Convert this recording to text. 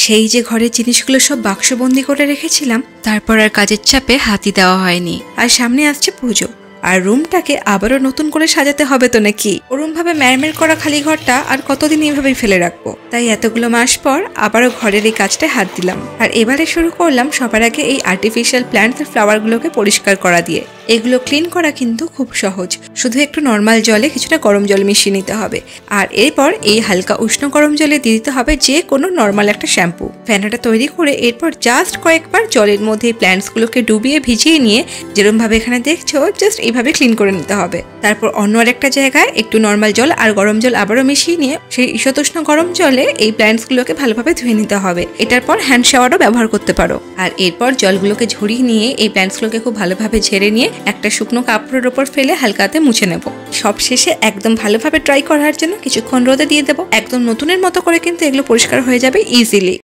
সেই যে ঘরের জিনিসগুলো সব বাক্সবন্দি করে রেখেছিলাম, তারপর আর কাজের চাপে হাতই দেওয়া হয়নি। আর সামনে আসছে পুজো, আর রুমটাকে আবারও নতুন করে সাজাতে হবে তো নাকি। ওরম ভাবে ম্যারমের করা খালি ঘরটা আর কতদিন এইভাবেই ফেলে রাখবো। তাই এতগুলো মাস পর আবারও ঘরের এই কাজটায় হাত দিলাম। আর এবারে শুরু করলাম সবার আগে এই আর্টিফিশিয়াল প্ল্যান্টস আর ফ্লাওয়ারগুলোকে পরিষ্কার করা দিয়ে। এগুলো ক্লিন করা কিন্তু খুব সহজ, শুধু একটু নর্মাল জলে কিছুটা গরম জল মিশিয়ে নিতে হবে। আর এরপর এই হালকা উষ্ণ গরম জলে দিয়ে দিতে হবে যে কোনো নর্মাল একটা শ্যাম্পু। ফেনাটা তৈরি করে এরপর জাস্ট কয়েকবার জলের মধ্যে এই প্ল্যান্টসগুলোকে ডুবিয়ে ভিজিয়ে নিয়ে, যেরকম ভাবে এখানে দেখছো জাস্ট এইভাবে ক্লিন করে নিতে হবে। তারপর অন্য আরেকটা জায়গায় একটু নর্মাল জল আর গরম জল আবারও মিশিয়ে নিয়ে সেই ঈশতুষ্ণ গরম জলে এই প্ল্যান্টসগুলোকে ভালোভাবে ধুয়ে নিতে হবে। এটার পর হ্যান্ড শাওয়ারও ব্যবহার করতে পারো। আর এরপর জলগুলোকে ঝরিয়ে নিয়ে এই প্ল্যান্টসগুলোকে খুব ভালোভাবে ঝেড়ে নিয়ে একটা শুকনো কাপড়ের ওপর ফেলে হালকাতে মুছে নেব। সব শেষে একদম ভালোভাবে ড্রাই করার জন্য কিছুক্ষণ রোদে দিয়ে দেবো। একদম নতুনের মতো করে কিন্তু এগুলো পরিষ্কার হয়ে যাবে ইজিলি।